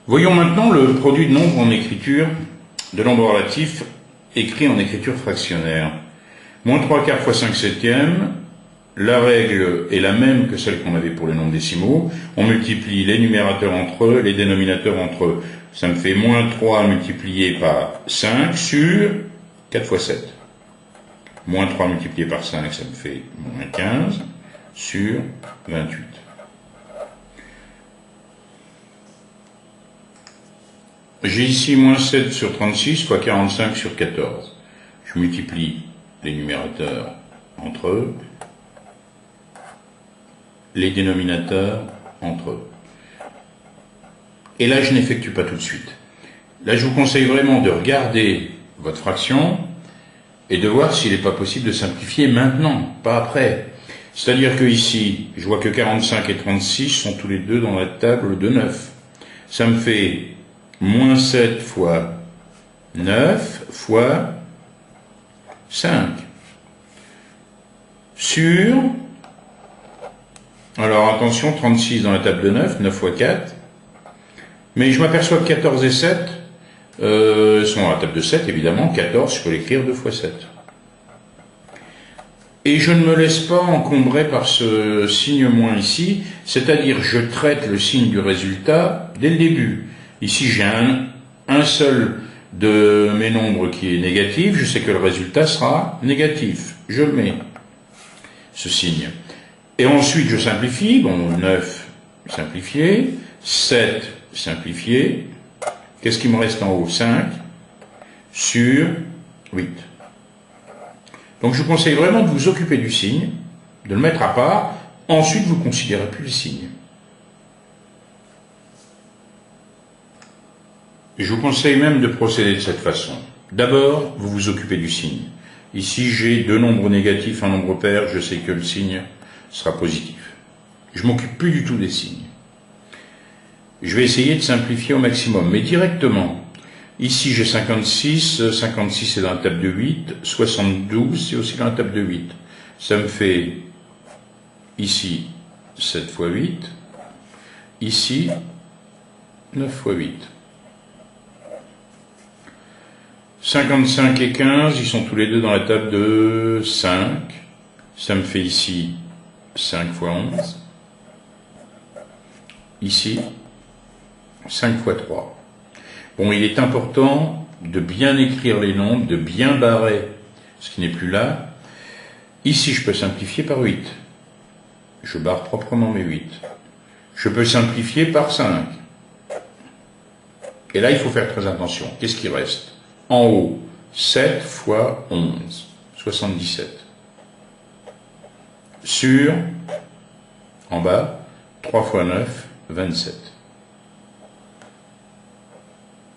Voyons maintenant le produit de nombres en écriture, de nombres relatifs écrits en écriture fractionnaire. Moins 3/4 fois 5 septièmes, la règle est la même que celle qu'on avait pour les nombres décimaux. On multiplie les numérateurs entre eux, les dénominateurs entre eux. Ça me fait moins 3 multiplié par 5 sur 4 fois 7. Moins 3 multiplié par 5, ça me fait moins 15 sur 28. J'ai ici moins 7 sur 36 fois 45 sur 14. Je multiplie les numérateurs entre eux, les dénominateurs entre eux. Et là, je n'effectue pas tout de suite. Là, je vous conseille vraiment de regarder votre fraction et de voir s'il n'est pas possible de simplifier maintenant, pas après. C'est-à-dire que ici, je vois que 45 et 36 sont tous les deux dans la table de 9. Ça me fait moins 7 fois 9 fois 5 sur... Alors attention, 36 dans la table de 9, 9 fois 4. Mais je m'aperçois que 14 et 7 sont à la table de 7, évidemment. 14, je peux l'écrire 2 fois 7. Et je ne me laisse pas encombrer par ce signe moins ici, c'est-à-dire je traite le signe du résultat dès le début. Ici, j'ai un seul de mes nombres qui est négatif, je sais que le résultat sera négatif. Je mets ce signe. Et ensuite, je simplifie. Bon, 9 simplifié, 7 simplifié. Qu'est-ce qui me reste en haut? 5 sur 8. Donc, je vous conseille vraiment de vous occuper du signe, de le mettre à part. Ensuite, vous ne considérez plus le signe. Je vous conseille même de procéder de cette façon. D'abord, vous vous occupez du signe. Ici, j'ai deux nombres négatifs, un nombre pair, je sais que le signe sera positif. Je ne m'occupe plus du tout des signes. Je vais essayer de simplifier au maximum, mais directement. Ici, j'ai 56, 56 c'est dans la table de 8, 72 c'est aussi dans la table de 8. Ça me fait, ici, 7 fois 8, ici, 9 fois 8. 55 et 15, ils sont tous les deux dans la table de 5. Ça me fait ici 5 fois 11. Ici, 5 fois 3. Bon, il est important de bien écrire les nombres, de bien barrer ce qui n'est plus là. Ici, je peux simplifier par 8. Je barre proprement mes 8. Je peux simplifier par 5. Et là, il faut faire très attention. Qu'est-ce qui reste? En haut, 7 fois 11, 77. Sur, en bas, 3 fois 9, 27.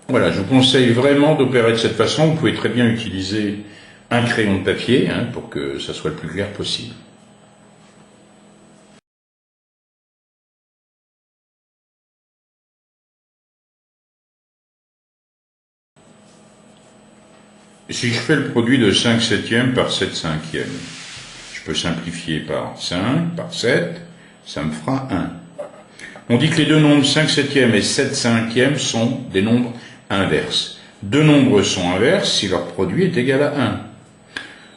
Voilà, je vous conseille vraiment d'opérer de cette façon. Vous pouvez très bien utiliser un crayon de papier pour que ça soit le plus clair possible. Si je fais le produit de 5 septièmes par 7 cinquièmes, je peux simplifier par 5, par 7, ça me fera 1. On dit que les deux nombres 5 septièmes et 7 cinquièmes sont des nombres inverses. Deux nombres sont inverses si leur produit est égal à 1.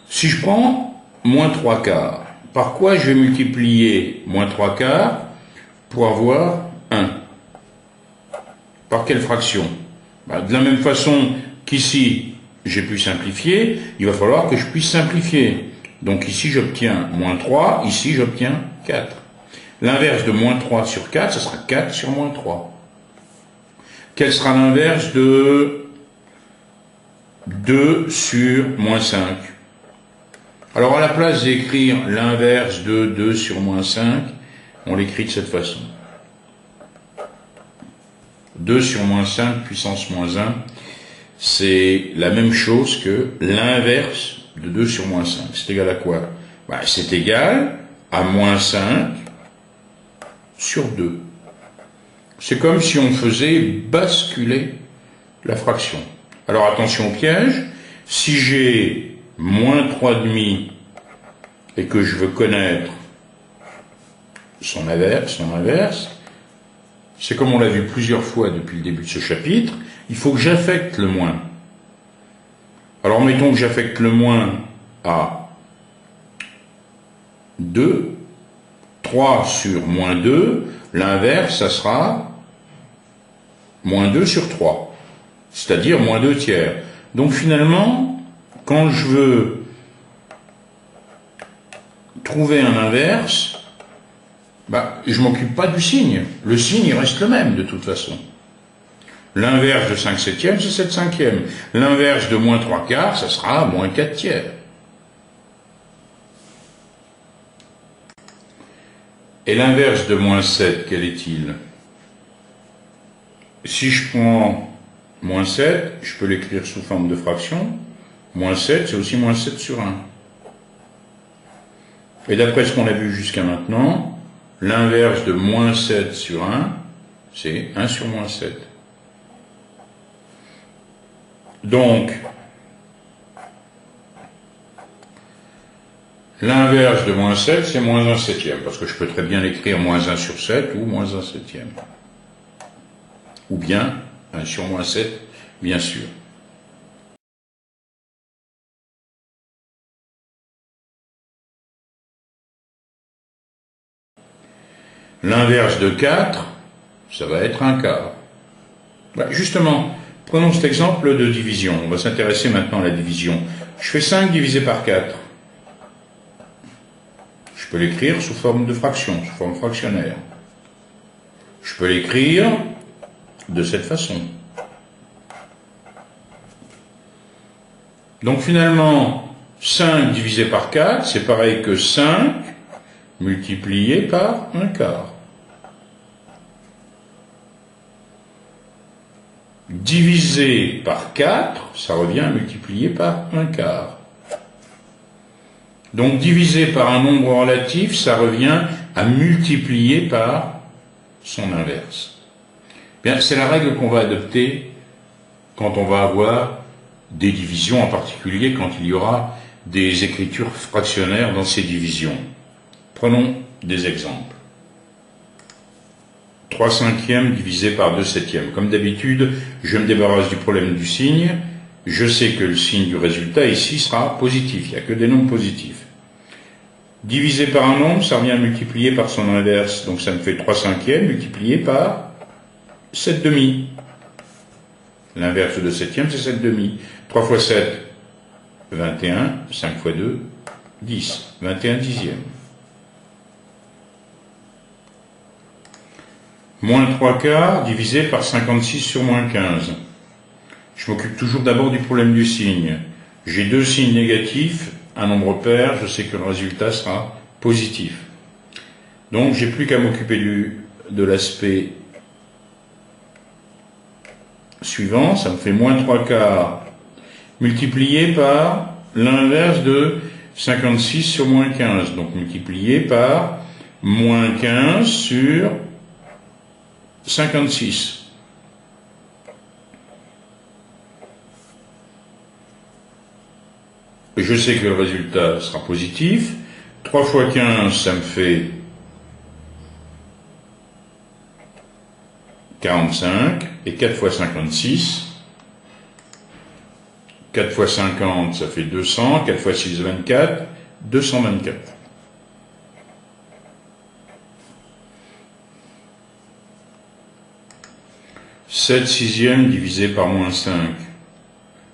Si je prends moins 3 quarts, par quoi je vais multiplier moins 3 quarts pour avoir 1? Par quelle fraction? De la même façon qu'ici, j'ai pu simplifier, il va falloir que je puisse simplifier. Donc ici, j'obtiens moins 3, ici, j'obtiens 4. L'inverse de moins 3 sur 4, ce sera 4 sur moins 3. Quel sera l'inverse de 2 sur moins 5? Alors, à la place d'écrire l'inverse de 2 sur moins 5, on l'écrit de cette façon. 2 sur moins 5 puissance moins 1, c'est la même chose que l'inverse de 2 sur moins 5. C'est égal à quoi? C'est égal à moins 5 sur 2. C'est comme si on faisait basculer la fraction. Alors attention au piège, si j'ai moins 3,5 et que je veux connaître son inverse, c'est comme on l'a vu plusieurs fois depuis le début de ce chapitre, il faut que j'affecte le moins. Alors mettons que j'affecte le moins à 2, 3 sur moins 2, l'inverse, ça sera moins 2 sur 3, c'est-à-dire moins 2 tiers. Donc finalement, quand je veux trouver un inverse, je ne m'occupe pas du signe. Le signe, il reste le même de toute façon. L'inverse de 5 septièmes, c'est 7 cinquièmes. L'inverse de moins 3 quarts, ça sera moins 4 tiers. Et l'inverse de moins 7, quel est-il? Si je prends moins 7, je peux l'écrire sous forme de fraction. Moins 7, c'est aussi moins 7 sur 1. Et d'après ce qu'on a vu jusqu'à maintenant, l'inverse de moins 7 sur 1, c'est 1 sur moins 7. Donc, l'inverse de moins 7, c'est moins 1 septième, parce que je peux très bien l'écrire moins 1 sur 7 ou moins 1 septième. Ou bien 1 sur moins 7, bien sûr. L'inverse de 4, ça va être un quart. Justement, prenons cet exemple de division. On va s'intéresser maintenant à la division. Je fais 5 divisé par 4. Je peux l'écrire sous forme de fraction, sous forme fractionnaire. Je peux l'écrire de cette façon. Donc finalement, 5 divisé par 4, c'est pareil que 5 multiplié par un quart. Divisé par 4, ça revient à multiplier par un quart. Donc divisé par un nombre relatif, ça revient à multiplier par son inverse. Bien, c'est la règle qu'on va adopter quand on va avoir des divisions, en particulier quand il y aura des écritures fractionnaires dans ces divisions. Prenons des exemples. 3 cinquièmes divisé par 2 septièmes. Comme d'habitude, je me débarrasse du problème du signe. Je sais que le signe du résultat ici sera positif. Il n'y a que des nombres positifs. Divisé par un nombre, ça revient à multiplier par son inverse. Donc ça me fait 3 cinquièmes multiplié par 7 demi. L'inverse de 2 septièmes, c'est 7 demi. 3 fois 7, 21. 5 fois 2, 10. 21 dixièmes. Moins 3 quarts divisé par 56 sur moins 15. Je m'occupe toujours d'abord du problème du signe. J'ai deux signes négatifs, un nombre pair, je sais que le résultat sera positif. Donc j'ai plus qu'à m'occuper de l'aspect suivant, ça me fait moins 3 quarts multiplié par l'inverse de 56 sur moins 15, donc multiplié par moins 15 sur 56. Je sais que le résultat sera positif. 3 fois 15, ça me fait 45. Et 4 fois 56. 4 fois 50, ça fait 200. 4 fois 6, 24. 224. « 7 sixièmes divisé par moins 5.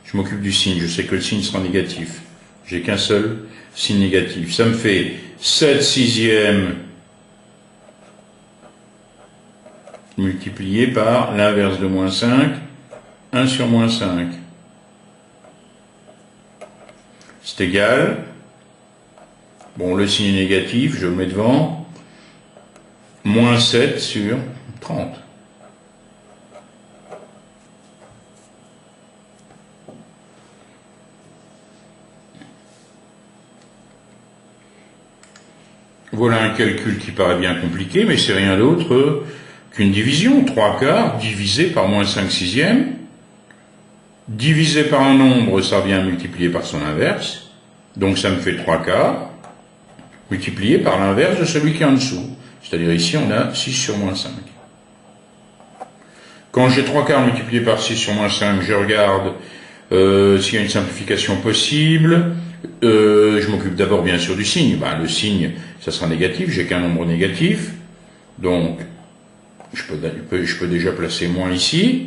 Je m'occupe du signe, je sais que le signe sera négatif. J'ai qu'un seul signe négatif. Ça me fait 7 sixièmes multiplié par l'inverse de moins 5, 1 sur moins 5. C'est égal. Bon, le signe est négatif, je le mets devant. Moins 7 sur 30. Voilà un calcul qui paraît bien compliqué, mais c'est rien d'autre qu'une division. 3 quarts divisé par moins 5 sixièmes. Divisé par un nombre, ça revient à multiplier par son inverse. Donc ça me fait 3 quarts multiplié par l'inverse de celui qui est en dessous. C'est-à-dire ici, on a 6 sur moins 5. Quand j'ai 3/4 multiplié par 6 sur moins 5, je regarde s'il y a une simplification possible. Je m'occupe d'abord bien sûr du signe. Ben, le signe, ça sera négatif, j'ai qu'un nombre négatif. Donc, je peux déjà placer moins ici.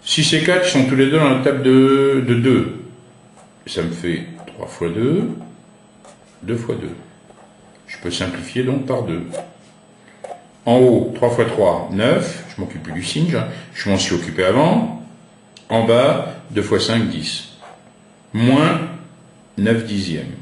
6 et 4 sont tous les deux dans la table de 2. Ça me fait 3 fois 2, 2 fois 2. Je peux simplifier donc par 2. En haut, 3 fois 3, 9. Je m'occupe plus du signe, je m'en suis occupé avant. En bas, 2 fois 5, 10. Moins 9 dixièmes.